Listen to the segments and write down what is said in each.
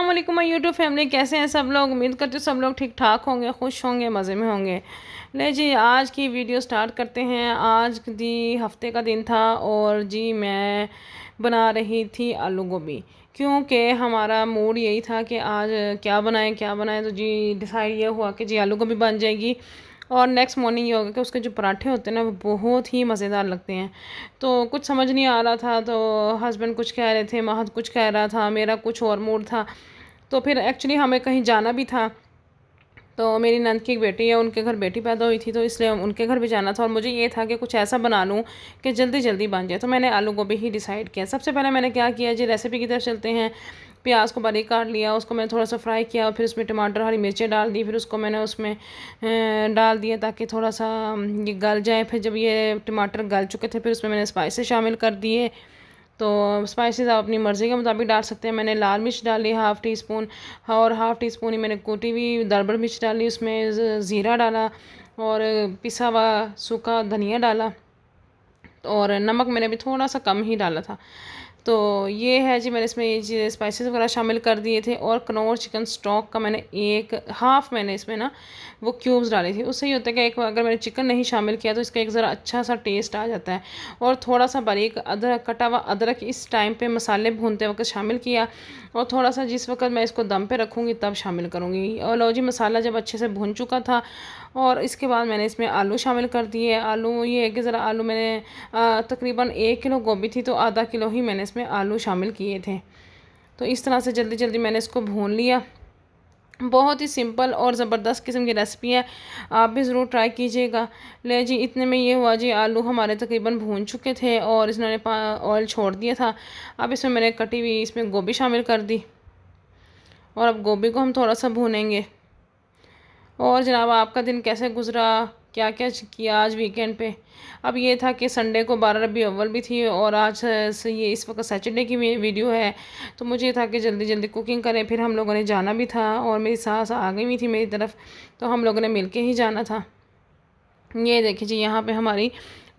अस्सलाम वालेकुम my YouTube family, कैसे हैं सब लोग। उम्मीद करते हैं सब लोग ठीक ठाक होंगे, खुश होंगे, मज़े में होंगे। ले जी, आज की वीडियो स्टार्ट करते हैं। आज दी हफ्ते का दिन था और जी मैं बना रही थी आलू गोभी, क्योंकि हमारा मूड यही था कि आज क्या बनाएं। तो जी डिसाइड ये हुआ कि जी आलू गोभी बन जाएगी। और नेक्स्ट मॉर्निंग ये होगा कि उसके जो पराठे होते हैं ना, वो बहुत ही मज़ेदार लगते हैं। तो कुछ समझ नहीं आ रहा था, तो हस्बैंड कुछ कह रहे थे, महद कुछ कह रहा था, मेरा कुछ और मूड था। तो फिर एक्चुअली हमें कहीं जाना भी था। तो मेरी नंद की एक बेटी है, उनके घर बेटी पैदा हुई थी, तो इसलिए उनके घर भी जाना था और मुझे ये था कि कुछ ऐसा बना लूँ कि जल्दी जल्दी बन जाए। तो मैंने आलू गोभी ही डिसाइड किया। सबसे पहले मैंने क्या किया जी, रेसिपी की तरफ चलते हैं। प्याज को बारीक काट लिया, उसको मैंने थोड़ा सा फ्राई किया और फिर उसमें टमाटर हरी मिर्चें डाल दी। फिर उसको मैंने उसमें डाल दिया ताकि थोड़ा सा ये गल जाए। फिर जब ये टमाटर गल चुके थे, फिर उसमें मैंने स्पाइसेस शामिल कर दिए। तो स्पाइसेस आप अपनी मर्ज़ी के मुताबिक डाल सकते हैं। मैंने लाल मिर्च डाली हाफ़ टी स्पून, और हाफ़ टी स्पून ही मैंने कुटी हुई दरबड़ मिर्च डाली। उसमें ज़ीरा डाला और पिसा हुआ सूखा धनिया डाला, और नमक मैंने भी थोड़ा सा कम ही डाला था। तो ये है जी, मैंने इसमें ये चीज़ें स्पाइसेस वगैरह शामिल कर दिए थे। और कनौर चिकन स्टॉक का मैंने एक हाफ़ मैंने इसमें ना वो क्यूब्स डाली थी। उससे ये होता है कि एक अगर मैंने चिकन नहीं शामिल किया तो इसका एक ज़रा अच्छा सा टेस्ट आ जाता है। और थोड़ा सा बारीक अदरक, कटा हुआ अदरक इस टाइम पे मसाले भूनते वक्त शामिल किया। और थोड़ा सा जिस वक्त मैं इसको दम पे रखूँगी तब शामिल करूँगी। और लो जी, मसाला जब अच्छे से भून चुका था, और इसके बाद मैंने इसमें आलू शामिल कर दिए। आलू ये है कि ज़रा आलू मैंने तकरीबन 1 किलो गोभी थी, तो आधा किलो ही मैंने इसमें आलू शामिल किए थे। तो इस तरह से जल्दी जल्दी मैंने इसको भून लिया। बहुत ही सिंपल और ज़बरदस्त किस्म की रेसिपी है, आप भी ज़रूर ट्राई कीजिएगा। ले जी, इतने में ये हुआ जी, आलू हमारे तकरीबन भून चुके थे और इसने ऑयल छोड़ दिया था। अब इसमें मैंने कटी हुई इसमें गोभी शामिल कर दी, और अब गोभी को हम थोड़ा सा भूनेंगे। और जनाब, आपका दिन कैसे गुजरा, क्या क्या किया आज वीकेंड पे। अब ये था कि संडे को 12 रबी अव्वल भी थी, और आज से ये इस वक्त सैटरडे की वीडियो है। तो मुझे ये था कि जल्दी जल्दी कुकिंग करें। फिर हम लोगों ने जाना भी था, और मेरी सास आ गई हुई थी मेरी तरफ, तो हम लोगों ने मिल के ही जाना था। ये देखिए जी, यहाँ पे हमारी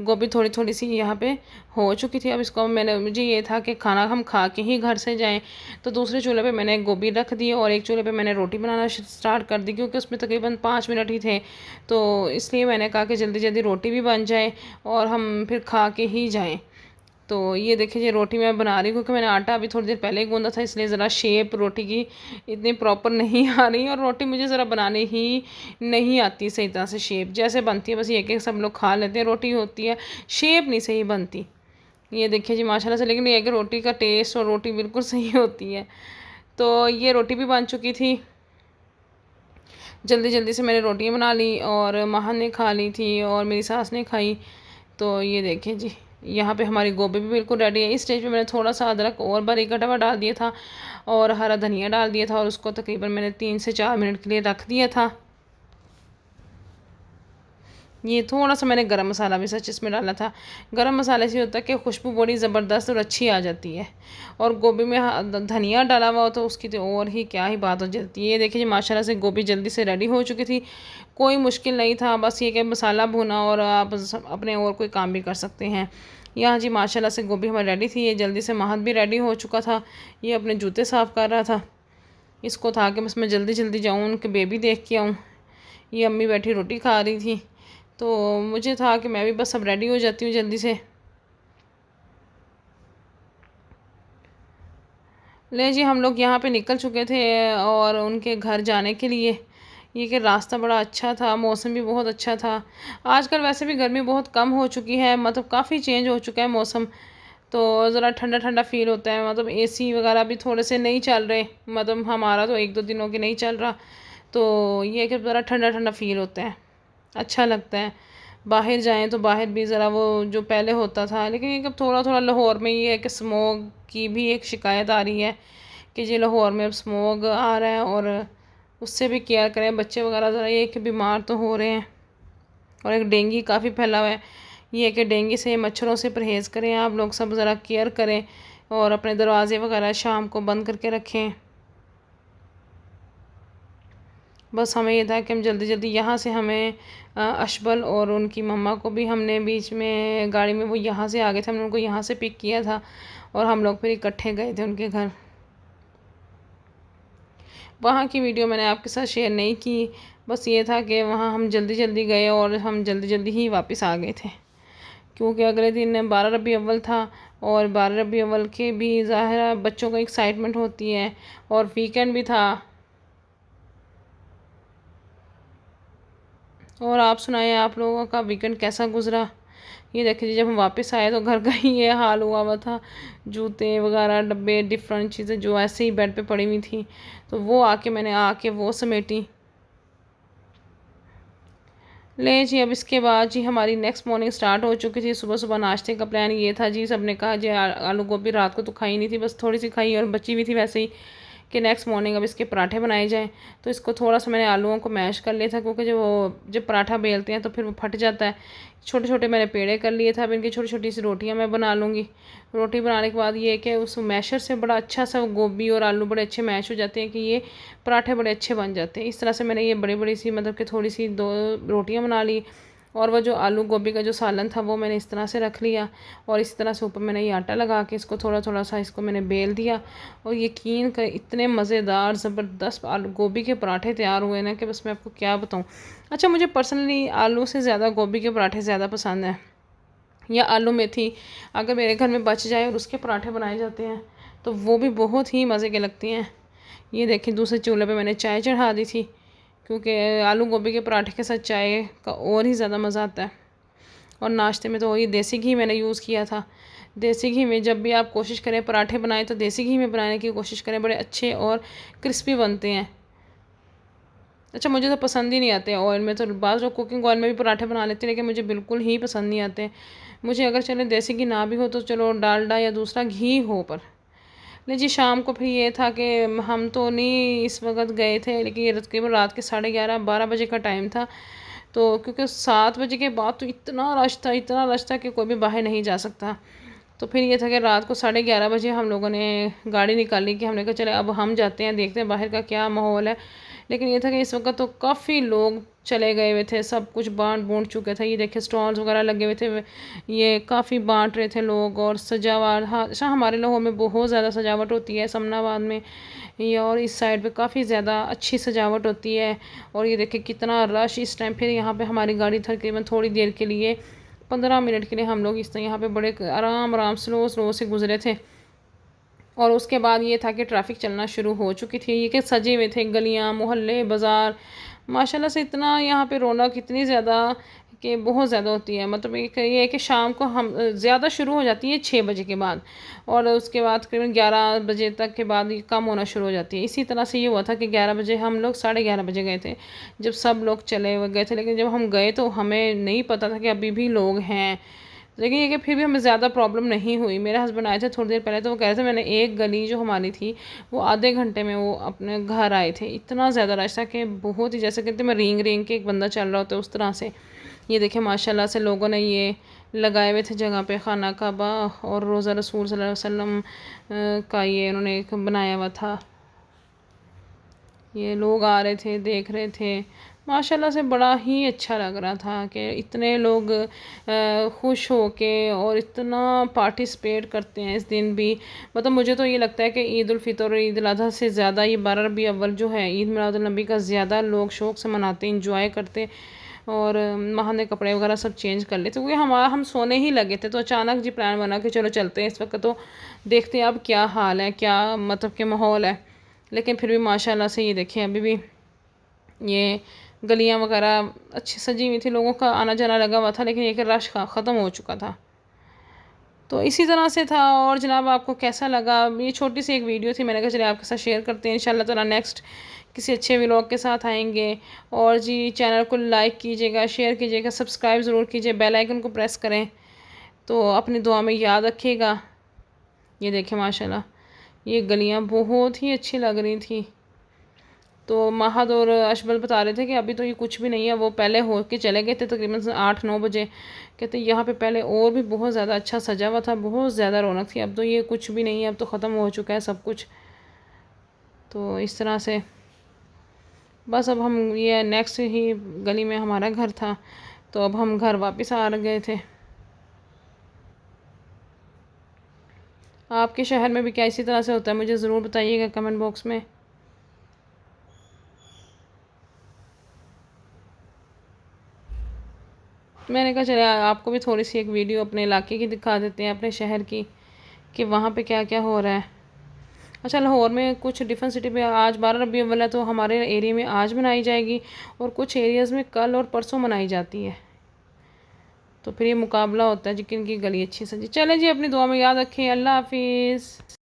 गोभी थोड़ी थोड़ी सी यहाँ पे हो चुकी थी। अब इसको मैंने, मुझे ये था कि खाना हम खा के ही घर से जाएं, तो दूसरे चूल्हे पे मैंने गोभी रख दी और एक चूल्हे पे मैंने रोटी बनाना स्टार्ट कर दी, क्योंकि उसमें तकरीबन 5 मिनट ही थे। तो इसलिए मैंने कहा कि जल्दी जल्दी रोटी भी बन जाए और हम फिर खा के ही जाएँ। तो ये देखिए जी, रोटी मैं बना रही हूँ, क्योंकि मैंने आटा अभी थोड़ी देर पहले ही गूंदा था, इसलिए ज़रा शेप रोटी की इतनी प्रॉपर नहीं आ रही। और रोटी मुझे ज़रा बनाने ही नहीं आती सही तरह से। शेप जैसे बनती है बस ये कि सब लोग खा लेते हैं, रोटी होती है, शेप नहीं सही बनती। ये देखिए जी, माशाल्लाह से। लेकिन ये है कि रोटी का टेस्ट और रोटी बिल्कुल सही होती है। तो ये रोटी भी बन चुकी थी। जल्दी जल्दी से मैंने रोटियाँ बना ली, और माहन ने खा ली थी और मेरी सास ने खाई। तो ये देखें जी, यहाँ पे हमारी गोभी भी बिल्कुल रेडी है। इस स्टेज पे मैंने थोड़ा सा अदरक और बारीक कटा हुआ डाल दिया था, और हरा धनिया डाल दिया था, और उसको तकरीबन मैंने 3 से 4 मिनट के लिए रख दिया था। ये थोड़ा सा मैंने गरम मसाला भी सच इसमें डाला था। गरम मसाले से होता है कि खुशबू बड़ी ज़बरदस्त और अच्छी आ जाती है। और गोभी में धनिया डाला हुआ हो तो उसकी तो और ही क्या ही बात हो जाती है। ये देखिए जी, माशाल्लाह से गोभी जल्दी से रेडी हो चुकी थी। कोई मुश्किल नहीं था, बस ये कि मसाला भुना, और आप अपने और कोई काम भी कर सकते हैं। यहाँ जी माशाल्लाह से गोभी हमारी रेडी थी। ये जल्दी से महद भी रेडी हो चुका था, ये अपने जूते साफ़ कर रहा था। इसको था कि बस मैं जल्दी जल्दी जाऊँ, उनके बेबी देख के आऊँ। ये अम्मी बैठी रोटी खा रही थी, तो मुझे था कि मैं भी बस अब रेडी हो जाती हूँ जल्दी से। ले जी, हम लोग यहाँ पे निकल चुके थे और उनके घर जाने के लिए। ये कि रास्ता बड़ा अच्छा था, मौसम भी बहुत अच्छा था। आजकल वैसे भी गर्मी बहुत कम हो चुकी है, मतलब काफ़ी चेंज हो चुका है मौसम। तो ज़रा ठंडा ठंडा फील होता है, मतलब एसी वगैरह भी थोड़े से नहीं चल रहे, मतलब हमारा तो 1-2 दिनों के नहीं चल रहा। तो ये कि ज़रा ठंडा ठंडा फील होता है, अच्छा लगता है। बाहर जाएं तो बाहर भी ज़रा वो जो पहले होता था। लेकिन ये कि थोड़ा थोड़ा लाहौर में ये है कि स्मोग की भी एक शिकायत आ रही है कि जी लाहौर में अब स्मोग आ रहा है, और उससे भी केयर करें। बच्चे वगैरह ज़रा ये कि बीमार तो हो रहे हैं, और एक डेंगू काफ़ी फैला हुआ है। ये है कि डेंगू से, मच्छरों से परहेज़ करें आप लोग सब, ज़रा केयर करें, और अपने दरवाज़े वगैरह शाम को बंद करके रखें। बस हमें ये था कि हम जल्दी जल्दी यहाँ से, हमें अशबल और उनकी मम्मा को भी हमने बीच में गाड़ी में, वो यहाँ से आ गए थे, हमने उनको यहाँ से पिक किया था, और हम लोग फिर इकट्ठे गए थे उनके घर। वहाँ की वीडियो मैंने आपके साथ शेयर नहीं की। बस ये था कि वहाँ हम जल्दी जल्दी गए और हम जल्दी जल्दी ही वापस आ गए थे, क्योंकि अगले दिन 12 रबी अव्वल था और 12 रबी अव्वल के भी ज़ाहिर बच्चों को एक्साइटमेंट होती है और वीकेंड भी था। और आप सुनाएं, आप लोगों का वीकेंड कैसा गुजरा। ये देखिए जब हम वापस आए तो घर का ही ये हाल हुआ था, जूते वगैरह डब्बे डिफरेंट चीज़ें जो ऐसे ही बेड पे पड़ी हुई थी, तो वो मैंने आके वो समेटी। ले जी, अब इसके बाद जी हमारी नेक्स्ट मॉर्निंग स्टार्ट हो चुकी थी। सुबह सुबह नाश्ते का प्लान ये था जी, सबने कहा जी आलू गोभी रात को तो खाई नहीं थी, बस थोड़ी सी खाई और बची हुई थी वैसे ही, कि नेक्स्ट मॉर्निंग अब इसके पराठे बनाए जाएँ। तो इसको थोड़ा सा मैंने आलूओं को मैश कर लिया था, क्योंकि जब पराठा बेलते हैं तो फिर वो फट जाता है। छोटे छोटे मैंने पेड़े कर लिए था। अब इनकी छोटी छोटी सी रोटियां मैं बना लूँगी। रोटी बनाने के बाद ये कि उस मैशर से बड़ा अच्छा सा गोभी और आलू बड़े अच्छे मैश हो जाते हैं कि ये पराठे बड़े अच्छे बन जाते हैं। इस तरह से मैंने ये बड़ी बड़ी सी मतलब कि थोड़ी सी 2 रोटियाँ बना ली, और वह जो आलू गोभी का जो सालन था वो मैंने इस तरह से रख लिया, और इस तरह से ऊपर मैंने ये आटा लगा के इसको थोड़ा थोड़ा सा इसको मैंने बेल दिया। और यकीन कर इतने मज़ेदार ज़बरदस्त आलू गोभी के पराठे तैयार हुए ना कि बस मैं आपको क्या बताऊँ। अच्छा, मुझे पर्सनली आलू से ज़्यादा गोभी के पराठे ज़्यादा पसंद हैं, या आलू मेथी अगर मेरे घर में बच जाए और उसके पराठे बनाए जाते हैं तो वो भी बहुत ही मज़े के लगती हैं। ये देखिए दूसरे चूल्हे पे मैंने चाय चढ़ा दी थी, क्योंकि आलू गोभी के पराठे के साथ चाय का और ही ज़्यादा मज़ा आता है। और नाश्ते में तो वही देसी घी मैंने यूज़ किया था। देसी घी में जब भी आप कोशिश करें पराठे बनाएं तो देसी घी में बनाने की कोशिश करें, बड़े अच्छे और क्रिस्पी बनते हैं। अच्छा, मुझे तो पसंद ही नहीं आते ऑयल में, तो बाज़ लोग कुकिंग ऑयल में भी पराठे बना लेते हैं, लेकिन मुझे बिल्कुल ही पसंद नहीं आते। मुझे अगर चले देसी घी ना भी हो तो चलो डालडा या दूसरा घी हो पर। नहीं जी, शाम को फिर ये था कि हम तो नहीं इस वक्त गए थे, लेकिन ये तकरीबन रात के 11:30-12 बजे का टाइम था। तो क्योंकि 7 बजे के बाद तो इतना रश था कि कोई भी बाहर नहीं जा सकता। तो फिर ये था कि रात को 11:30 बजे हम लोगों ने गाड़ी निकाली कि हमने कहा चले अब हम जाते हैं, देखते हैं बाहर का क्या माहौल है। लेकिन ये था कि इस वक्त तो काफ़ी लोग चले गए हुए थे, सब कुछ बांट बूंट चुके थे। ये देखिए स्टॉल्स वगैरह लगे हुए थे, ये काफ़ी बांट रहे थे लोग। और सजावट, हाँ अच्छा, हमारे लोगों में बहुत ज़्यादा सजावट होती है समनाबाद में, ये और इस साइड पे काफ़ी ज़्यादा अच्छी सजावट होती है। और ये देखिए कितना रश इस टाइम। फिर यहाँ पे हमारी गाड़ी तकरीबन थोड़ी देर के लिए 15 मिनट के लिए हम लोग इस तरह यहाँ पे बड़े आराम आराम स्लो स्लो से गुजरे थे। और उसके बाद ये था कि ट्रैफिक चलना शुरू हो चुकी थी। ये कि सजे हुए थे गलियाँ मोहल्ले बाज़ार, माशाल्लाह से इतना यहाँ पे रौनक इतनी ज़्यादा कि बहुत ज़्यादा होती है। मतलब ये है कि शाम को हम ज़्यादा शुरू हो जाती है 6 बजे के बाद, और उसके बाद तकरीबन 11 बजे तक के बाद ये कम होना शुरू हो जाती है। इसी तरह से ये हुआ था कि 11 बजे हम लोग 11:30 बजे गए थे, जब सब लोग चले हुए गए थे। लेकिन जब हम गए तो हमें नहीं पता था कि अभी भी लोग हैं। लेकिन ये कि फिर भी हमें ज़्यादा प्रॉब्लम नहीं हुई। मेरे हस्बैंड आए थे थोड़ी देर पहले, तो वो कह रहे थे मैंने एक गली जो हमारी थी वो आधे घंटे में वो अपने घर आए थे। इतना ज़्यादा रश था कि बहुत ही, जैसे कहते मैं रेंग रेंग के एक बंदा चल रहा होता है उस तरह से। ये देखिए माशाल्लाह से लोगों ने ये लगाए हुए थे जगह पे खाना काबा, और रोज़ा रसूल सल्लल्लाहु अलैहि वसल्लम का ये उन्होंने एक बनाया हुआ था। ये लोग आ रहे थे, देख रहे थे। माशाल्लाह से बड़ा ही अच्छा लग रहा था कि इतने लोग खुश हो के और इतना पार्टिसिपेट करते हैं इस दिन भी। मतलब मुझे तो ये लगता है कि ईद उल फितर और ईद उल अज़हा से ज़्यादा ये 12 रबी अव्वल जो है ईद मिलादुन नबी का ज़्यादा लोग शौक़ से मनाते, इंजॉय करते। और नहाने कपड़े वगैरह सब चेंज कर लेते, क्योंकि हम सोने ही लगे थे। तो अचानक जी प्लान बना कि चलो चलते हैं इस वक्त, तो देखते हैं अब क्या हाल है, क्या मतलब के माहौल है। लेकिन फिर भी माशाल्लाह से ये देखें अभी भी ये गलियां वगैरह अच्छी सजी हुई थी, लोगों का आना जाना लगा हुआ था। लेकिन ये कि रश ख़त्म हो चुका था। तो इसी तरह से था। और जनाब आपको कैसा लगा, ये छोटी सी एक वीडियो थी, मैंने कहा चलिए आपके साथ शेयर करते हैं। इंशाल्लाह ताला नेक्स्ट किसी अच्छे व्लॉग के साथ आएंगे। और जी चैनल को लाइक कीजिएगा, शेयर कीजिएगा, सब्सक्राइब ज़रूर कीजिए, बेल आइकन को प्रेस करें। तो अपनी दुआ में याद रखिएगा। ये देखें माशाल्लाह ये गलियाँ बहुत ही अच्छी लग रही थी। तो महद और अशबल बता रहे थे कि अभी तो ये कुछ भी नहीं है, वो पहले हो के चले गए थे तकरीबन 8-9 बजे। कहते यहाँ पे पहले और भी बहुत ज़्यादा अच्छा सजा हुआ था, बहुत ज़्यादा रौनक थी। अब तो ये कुछ भी नहीं है, अब तो ख़त्म हो चुका है सब कुछ। तो इस तरह से बस अब हम ये नेक्स्ट ही गली में हमारा घर था, तो अब हम घर वापस आ गए थे। आपके शहर में भी क्या इसी तरह से होता है, मुझे ज़रूर बताइएगा कमेंट बॉक्स में। मैंने कहा चले आपको भी थोड़ी सी एक वीडियो अपने इलाके की दिखा देते हैं, अपने शहर की, कि वहाँ पे क्या क्या हो रहा है। अच्छा, लाहौर में कुछ डिफरेंट सिटी पे आज 12 रबी अव्वल है, तो हमारे एरिया में आज मनाई जाएगी और कुछ एरियाज़ में कल और परसों मनाई जाती है। तो फिर ये मुकाबला होता है जी किन की गली अच्छी सजी। चलें जी, अपनी दुआ में याद रखें। अल्लाह हाफिज़।